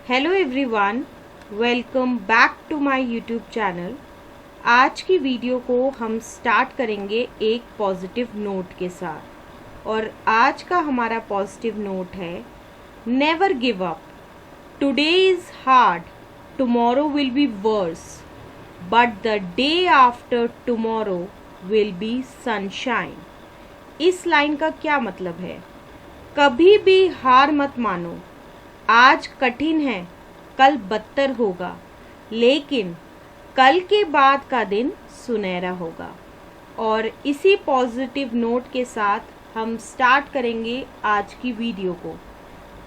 Hello everyone, welcome back to my YouTube channel. आज की video को हम स्टार्ट करेंगे एक पॉजिटिव नोट के साथ और आज का हमारा पॉजिटिव नोट है never give up. Today is hard, tomorrow will be verse, but the day after tomorrow will be sunshine. इस लाइन का क्या मतलब है? कभी भी हार मत मानो। आज कठिन है, कल बदतर होगा, लेकिन कल के बाद का दिन सुनहरा होगा। और इसी पॉजिटिव नोट के साथ हम स्टार्ट करेंगे आज की वीडियो को।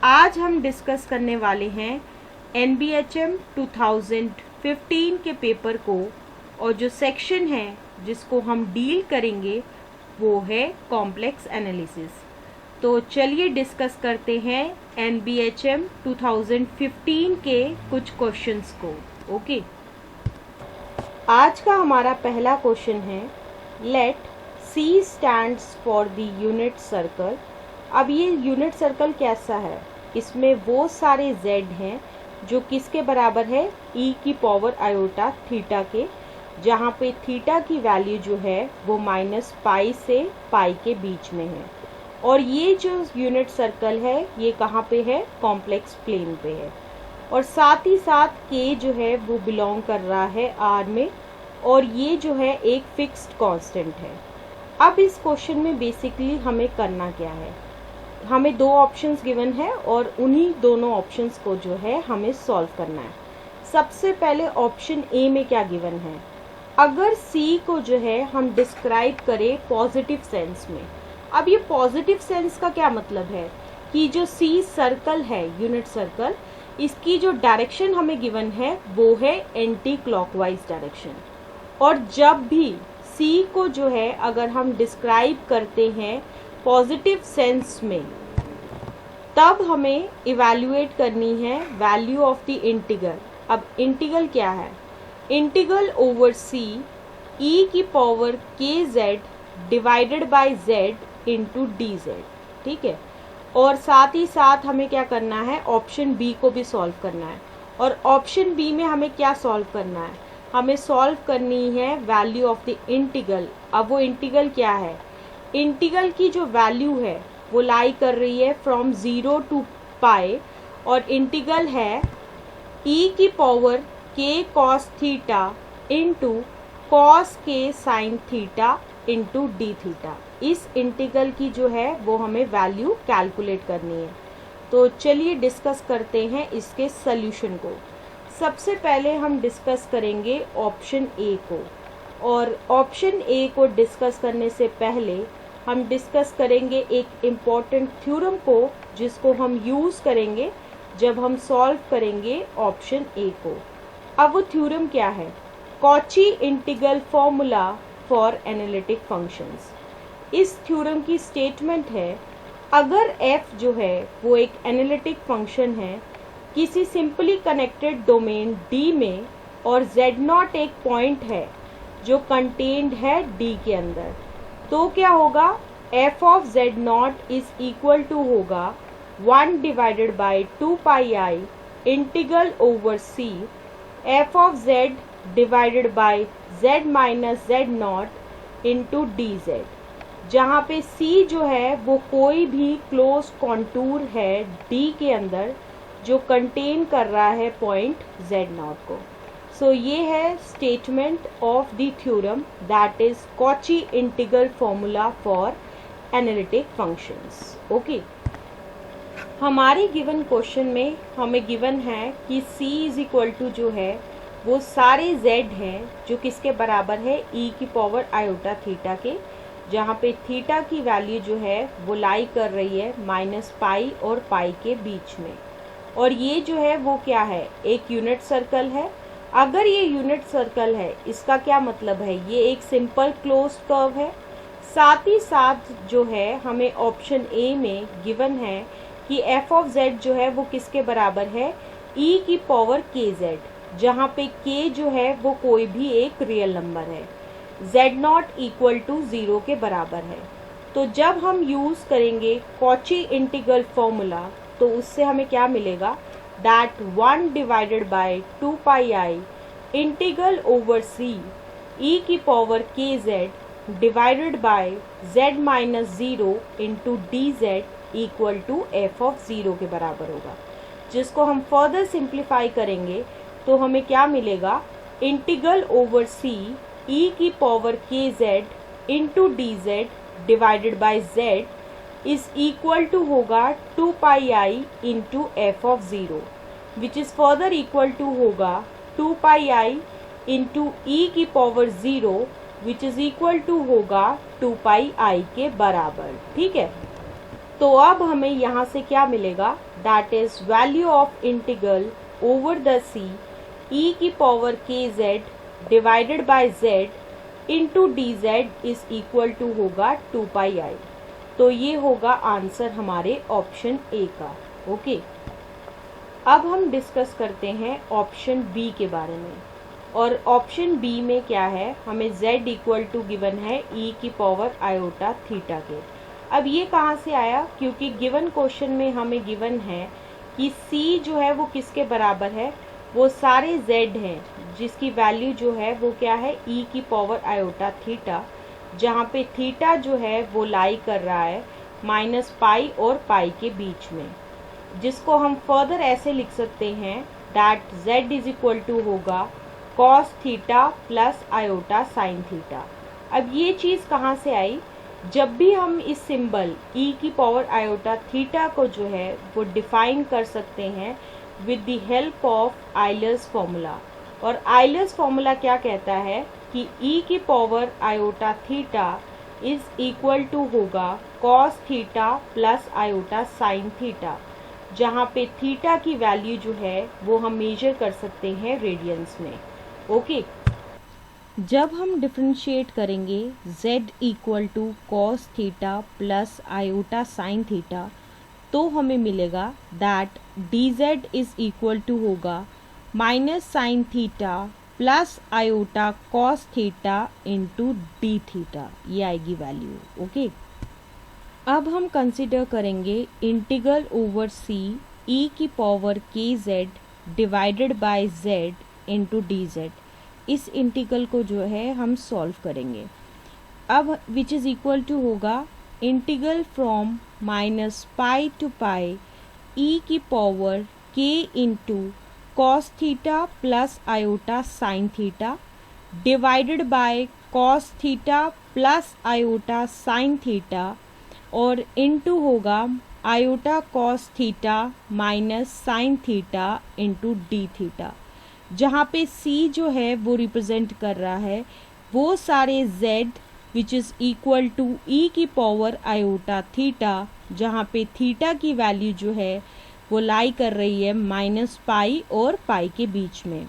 आज हम डिस्कस करने वाले हैं NBHM 2015 के पेपर को, और जो सेक्शन है जिसको हम डील करेंगे वो है कॉम्प्लेक्स एनालिसिस। तो चलिए डिस्कस करते हैं NBHM 2015 के कुछ क्वेश्चंस को। ओके, आज का हमारा पहला क्वेश्चन है let C stands for the unit circle. अब ये यूनिट सर्कल कैसा है? इसमें वो सारे Z हैं जो किसके बराबर है? e की पावर आयोटा थीटा के, जहाँ पे थीटा की वैल्यू जो है वो -π से π के बीच में है। और ये जो यूनिट सर्कल है ये कहाँ पे है? कॉम्प्लेक्स प्लेन पे है। और साथ ही साथ K जो है वो बिलोंग कर रहा है R में, और ये जो है एक फिक्स्ड कांस्टेंट है। अब इस क्वेश्चन में बेसिकली हमें करना क्या है? हमें दो ऑप्शंस गिवन है और उन्हीं दोनों ऑप्शंस को जो है हमें सॉल्व करना है। सबसे पहले ऑप्शन ए में क्या गिवन है? अगर C को जो है हम डिस्क्राइब करें पॉजिटिव सेंस में। अब ये पॉजिटिव सेंस का क्या मतलब है कि जो C सर्कल है, यूनिट सर्कल, इसकी जो डायरेक्शन हमें गिवन है वो है एंटी क्लॉकवाइज डायरेक्शन। और जब भी C को जो है अगर हम डिस्क्राइब करते हैं पॉजिटिव सेंस में, तब हमें इवैल्यूएट करनी है वैल्यू ऑफ द इंटीग्रल। अब इंटीग्रल क्या है? इंटीग्रल ओवर C e की power kz divided by z into dz। ठीक है। और साथ ही साथ हमें क्या करना है? ऑप्शन बी को भी सॉल्व करना है। और ऑप्शन बी में हमें क्या सॉल्व करना है? हमें सॉल्व करनी है वैल्यू ऑफ द इंटीग्रल। अब वो इंटीग्रल क्या है? इंटीग्रल की जो वैल्यू है वो लाई कर रही है फ्रॉम 0 टू π, और इंटीग्रल है e की power k cos theta into cos k sin theta into D theta. इस इंटीग्रल की जो है वो हमें वैल्यू कैलकुलेट करनी है। तो चलिए डिस्कस करते हैं इसके सॉल्यूशन को। सबसे पहले हम डिस्कस करेंगे ऑप्शन ए को, और ऑप्शन ए को डिस्कस करने से पहले हम डिस्कस करेंगे एक इम्पॉर्टेंट थ्योरम को, जिसको हम यूज़ करेंगे जब हम सॉल्व करेंगे ऑप्शन ए को। अब वो थ्योरम क्या है? Cauchy integral formula for analytic functions. इस थ्योरम की स्टेटमेंट है, अगर f जो है वो एक एनालिटिक फंक्शन है किसी सिंपली कनेक्टेड डोमेन D में, और z0 एक पॉइंट है जो कंटेन्ड है D के अंदर, तो क्या होगा? f of z0 is equal to होगा 1 divided by 2πi integral over C f of z divided by z minus z0 into dz, जहाँ पे C जो है वो कोई भी क्लोज कॉन्टूर है D के अंदर जो कंटेन कर रहा है पॉइंट z0 को। सो ये है statement of the theorem, that is Cauchy integral formula for analytic functions. Okay, हमारे गिवन क्वेश्चन में हमें गिवन है कि C इज इक्वल टू जो है वो सारे Z हैं जो किसके बराबर है? e की पावर आयोटा थीटा के, जहाँ पे थीटा की वैल्यू जो है वो लाई कर रही है -π और π के बीच में। और ये जो है वो क्या है? एक यूनिट सर्कल है। अगर ये यूनिट सर्कल है, इसका क्या मतलब है? ये एक सिंपल क्लोज्ड कर्व है। साथ ही साथ जो है हमें ऑप्शन ए में गिवन है कि f ऑफ z जो है वो किसके बराबर है? e की पावर kz, जहाँ पे k जो है वो कोई भी एक रियल नंबर है। z0 इक्वल टू 0 के बराबर है। तो जब हम यूज़ करेंगे कॉची इंटीग्रल फॉर्मूला, तो उससे हमें क्या मिलेगा? that 1 divided by 2 pi I integral over c e की power kz divided by z minus 0 into dz equal to f of 0 के बराबर होगा, जिसको हम फर्दर सिंप्लीफाई करेंगे तो हमें क्या मिलेगा, इंटीग्रल ओवर सी ई की power K Z into D Z divided by Z is equal to होगा 2 pi I into F of zero, which is further equal to होगा 2 पाई आई इंटू ई की power 0 which is equal to होगा 2 pi आई के बराबर। ठीक है, तो अब हमें यहाँ से क्या मिलेगा, that is value of integral over the C E की power K Z divided by Z into D Z is equal to होगा 2 पाई आई। तो ये होगा आंसर हमारे ऑप्शन ए का। ओके, अब हम डिस्कस करते हैं ऑप्शन बी के बारे में। और ऑप्शन बी में क्या है, हमें z इक्वल टू गिवन है e की पावर आयोटा थीटा के। अब ये कहाँ से आया, क्योंकि गिवन क्वेश्चन में हमें गिवन है कि c जो है वो किसके बराबर है, वो सारे z हैं जिसकी वैल्यू जो है वो क्या है, e की पावर आयोटा थीटा, जहाँ पे थीटा जो है वो लाई कर रहा है माइनस पाई और पाई के बीच में, जिसको हम फर्दर ऐसे लिख सकते हैं that z is equal to होगा cos theta plus iota sine theta. अब ये चीज़ कहाँ से आई, जब भी हम इस सिंबल e की पावर आयोटा थीटा को जो है वो डिफाइन कर सकते हैं with the help of Euler's formula. और आइलर्स फॉर्मूला क्या कहता है कि e की power iota theta is equal to होगा cos theta plus iota sine theta, जहाँ पे थीटा की वैल्यू जो है वो हम मेजर कर सकते हैं रेडियंस में। ओके, जब हम डिफ्रेंशिएट करेंगे z equal to cos theta plus iota sine theta, तो हमें मिलेगा that dz is equal to होगा minus sine theta plus iota cos theta into D theta, ये आएगी वैल्यू। ओके, अब हम कंसिडर करेंगे इंटीग्रल ओवर सी ई की power K Z divided by Z into D Z. इस इंटीग्रल को जो है हम सॉल्व करेंगे। अब विच इज़ इक्वल टू होगा integral from minus pi to pi E की power K into cos theta plus iota sine theta divided by cos theta plus iota sine theta और इंटू होगा iota cos theta minus sine theta into D theta, जहाँ पे c जो है वो represent कर रहा है वो सारे z which is equal to e की पावर आयोटा थीटा, जहाँ पे थीटा की वैल्यू जो है वो लाई कर रही है माइनस पाई और पाई के बीच में।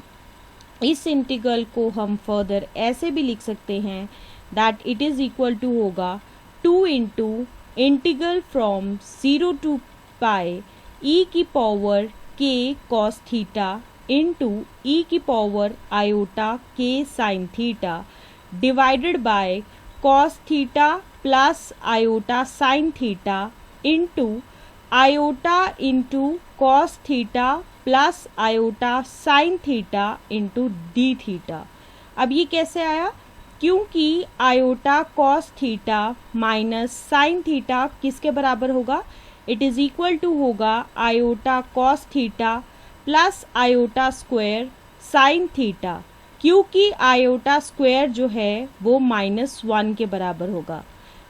इस इंटीग्रल को हम फर्दर ऐसे भी लिख सकते हैं that it is equal to होगा 2 into integral from 0 to pi e की power k cos theta into E की power iota K sine theta divided by cos theta plus iota sine theta into iota into cos theta plus iota sine theta into D theta. अब ये कैसे आया, क्योंकि iota cos theta minus sine theta किसके बराबर होगा, it is equal to होगा iota cos theta plus iota square sine theta, क्योंकि आयोटा स्क्वायर जो है वो -1 के बराबर होगा,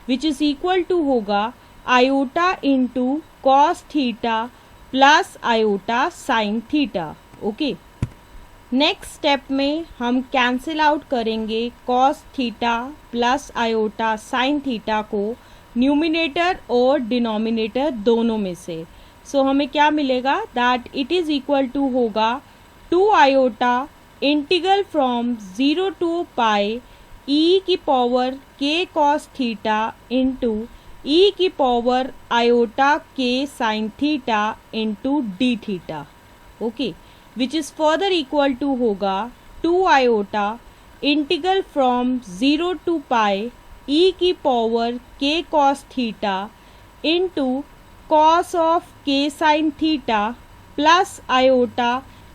विच इज़ इक्वल टू होगा iota into cos theta plus iota sine theta. Okay, next step में हम कैंसिल आउट करेंगे cos theta plus iota sine theta को न्यूमिनेटर और डिनोमिनेटर दोनों में से। सो हमें क्या मिलेगा, that it is equal to होगा 2 iota integral from 0 to pi E की power K cos theta into E की power iota K sine theta into D theta. Okay, which is further equal to होगा 2 iota integral from 0 to pi E की power K cos theta into cos of K sine theta plus iota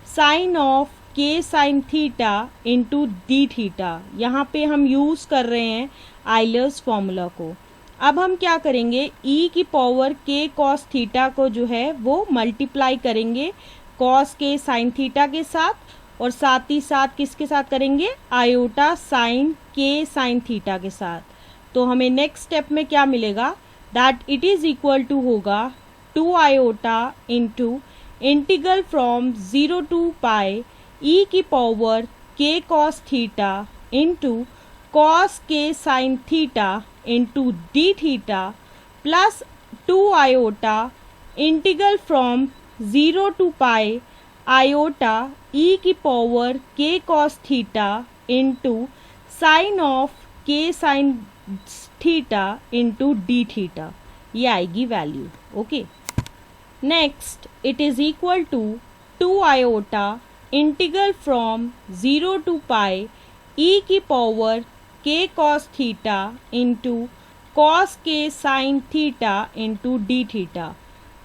sine of K sine theta into D theta. यहाँ पे हम use कर रहे हैं Euler's formula को। अब हम क्या करेंगे, e की पावर k कॉस थीटा को जो है वो मल्टीप्लाई करेंगे कॉस के साइन थीटा के साथ, और साथ ही साथ किसके साथ करेंगे, iota sine K sine theta के साथ। तो हमें नेक्स्ट स्टेप में क्या मिलेगा, that it is equal to होगा 2 iota into integral from 0 to pi e की power k cos theta into cos K sine theta into D theta plus 2 iota integral from 0 to pi iota e की power k cos theta into sine of k sine theta into D theta, ये आएगी value. Okay, next it is equal to 2 iota integral from 0 to pi e की power k cos theta into cos K sine theta into D theta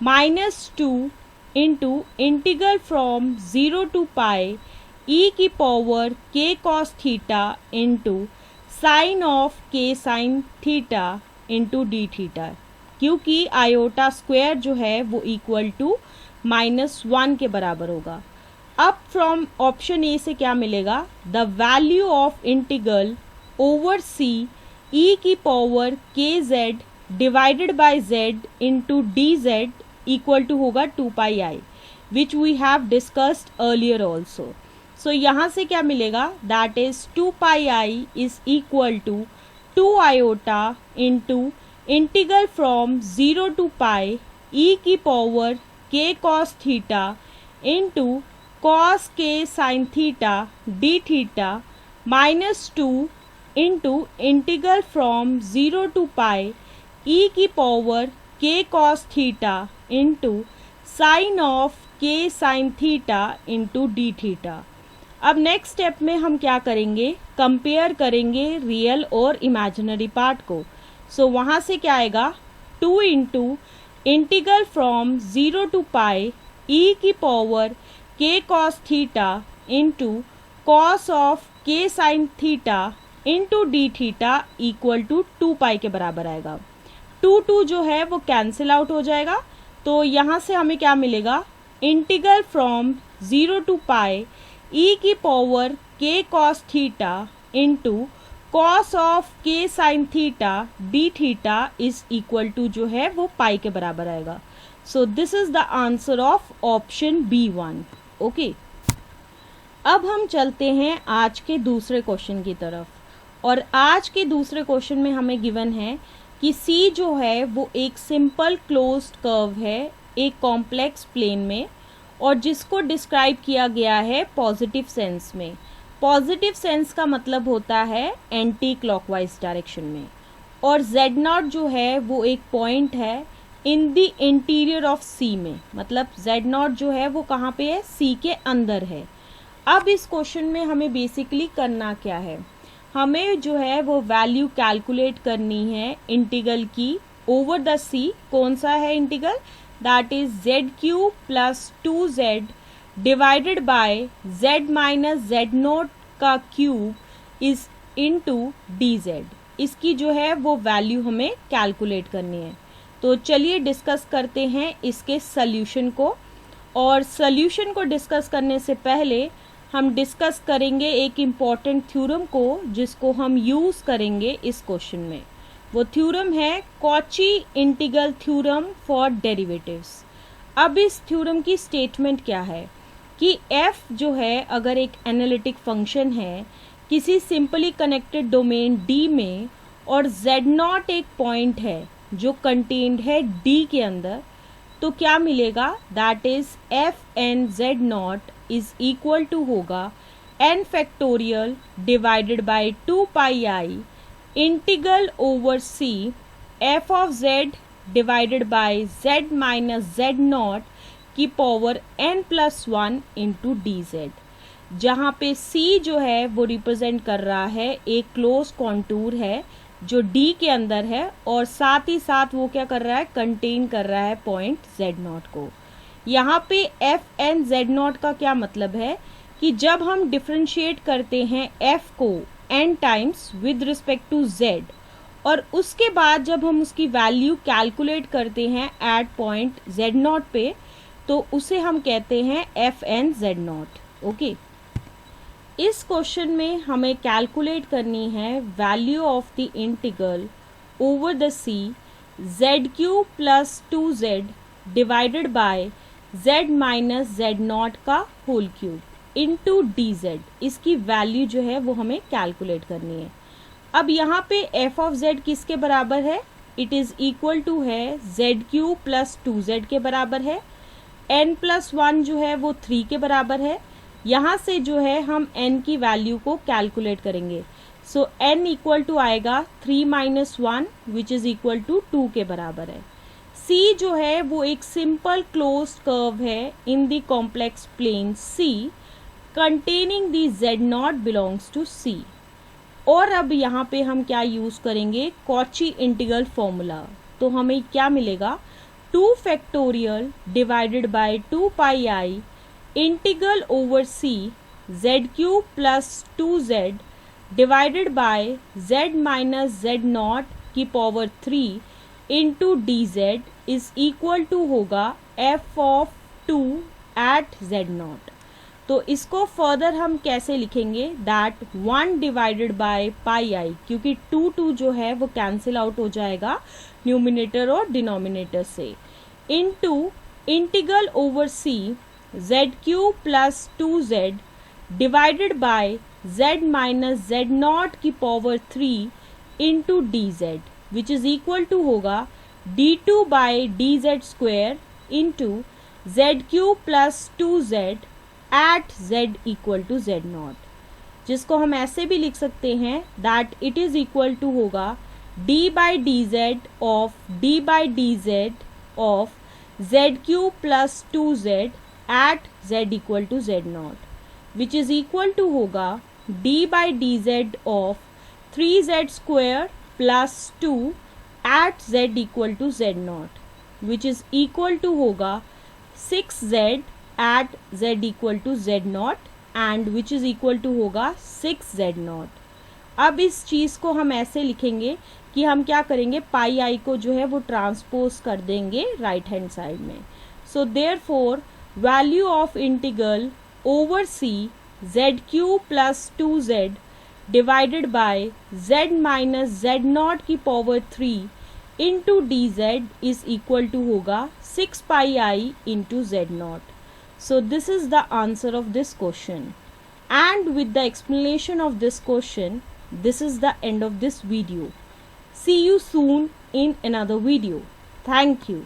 -2 into integral from 0 to pi e की power k cos theta into sine of k sine theta into D theta, क्योंकि iota square जो है वो equal to -1 के बराबर होगा। अब from option A से क्या मिलेगा, the value of integral over C e की power K Z divided by Z into D Z equal to होगा 2 pi I, which we have discussed earlier also. So यहाँ से क्या मिलेगा, that is 2 pi I is equal to 2 iota into integral from 0 to pi e की power k cos theta into cos K sine theta D theta -2 into integral from 0 to pi e की power k cos theta into sine of k sine theta into D theta. अब next step में हम क्या करेंगे, compare करेंगे real और imaginary part को। सो वहाँ से क्या आएगा, 2 into integral from 0 to pi e की power k cos theta into cos of k sine theta into D theta equal to 2 pi के बराबर आएगा। 2 जो है वो कैंसिल आउट हो जाएगा, तो यहाँ से हमें क्या मिलेगा, integral from 0 to pi e की power k cos theta into cos of k sine theta D theta is equal to जो है वो पाई के बराबर आएगा। So this is the answer of option B1। Okay, अब हम चलते हैं आज के दूसरे क्वेश्चन की तरफ, और आज के दूसरे क्वेश्चन में हमें गिवन है कि C जो है वो एक सिंपल क्लोज्ड कर्व है एक कॉम्प्लेक्स प्लेन में, और जिसको डिस्क्राइब किया गया है पॉजिटिव सेंस में। पॉजिटिव सेंस का मतलब होता है एंटी क्लॉकवाइज डायरेक्शन में, और Z0 जो है वो एक पॉइंट है in the interior of C में, मतलब Z0 जो है वो कहाँ पे है, C के अंदर है। अब इस क्वेश्चन में हमें बेसिकली करना क्या है, हमें जो है वो वैल्यू कैलकुलेट करनी है इंटीग्रल की ओवर द C। कौन सा है integral, that is z³ plus 2z divided by z minus z0 का क्यूब इज इनटू dz। इसकी जो है वो वैल्यू हमें कैलकुलेट करनी है। तो चलिए डिस्कस करते हैं इसके सल्यूशन को, और सल्यूशन को डिस्कस करने से पहले हम डिस्कस करेंगे एक इम्पॉर्टेंट थ्योरम को जिसको हम यूज़ करेंगे इस क्वेश्चन में। वो थ्योरम है Cauchy integral theorem for derivatives. अब इस थ्योरम की स्टेटमेंट क्या है कि f जो है अगर एक एनालिटिक फंक्शन है किसी सिंपली कनेक्टेड डोमेन D में, और Z0 एक पॉइंट है जो कंटेन्ड है D के अंदर, तो क्या मिलेगा, that is fn Z0 is equal to होगा n factorial divided by 2 pi I integral over C f of z divided by z minus Z0 की पावर n+1 इंटू dz, जहाँ पे C जो है वो रिप्रेजेंट कर रहा है एक क्लोज कॉन्टूर है जो D के अंदर है, और साथ ही साथ वो क्या कर रहा है, कंटेन कर रहा है पॉइंट Z0 को। यहाँ पे एफ एन जेड नॉट का क्या मतलब है कि जब हम डिफ्रेंशिएट करते हैं एफ को n times with respect to z और उसके बाद जब हम उसकी वैल्यू कैलकुलेट करते हैं एट पॉइंट जेड नॉट पे, तो उसे हम कहते हैं F N Z not. Okay, इस क्वेश्चन में हमें कैलकुलेट करनी है value of the integral over the C Z cube plus 2z divided by z minus Z not का whole cube into D Z. इसकी वैल्यू जो है वो हमें कैलकुलेट करनी है। अब यहाँ पे एफ ऑफ जेड किसके बराबर है? इट इज इक्वल टू है जेड क्यूब प्लस 2z के बराबर है। n प्लस 1 जो है वो 3 के बराबर है। यहाँ से जो है हम n की वैल्यू को कैलकुलेट करेंगे। सो n इक्वल टू आएगा 3 minus 1 which is equal to 2 के बराबर है। c जो है वो एक सिंपल क्लोज्ड कर्व है in the complex plane c containing the z not belongs to c। और अब यहाँ पे हम क्या यूज करेंगे? Cauchy integral formula. तो हमें क्या मिलेगा? 2 factorial divided by 2 pi I integral over c z cube plus 2z divided by z minus Z not की power 3 into D Z is equal to होगा f of 2 at z not. तो इसको further हम कैसे लिखेंगे? That 1 divided by pi आई, क्योंकि 2 जो है वो कैंसिल आउट हो जाएगा न्यूमिनेटर और डिनोमिनेटर से, into integral over C Z cube plus 2z divided by z minus Z not की power 3 into D z which is equal to होगा d2 by d z square into z cube plus 2z at z equal to z naught, जिसको हम ऐसे भी लिख सकते हैं that it is equal to होगा d by d z of d by d z of z cube plus 2z at z equal to z naught which is equal to होगा d by d z of 3z square plus 2 at z equal to z naught which is equal to होगा 6z at z equal to z naught and which is equal to होगा 6z naught। अब इस चीज़ को हम ऐसे लिखेंगे कि हम क्या करेंगे? पाई आई को जो है वो ट्रांसपोज कर देंगे राइट हैंड साइड में। So therefore value of integral over C Z cube plus 2z divided by z minus Z not की power 3 into D Z is equal to होगा 6 pi I into z naught. So this is the answer of this question, and with the explanation of this question, this is the end of this video. See you soon in another video. Thank you.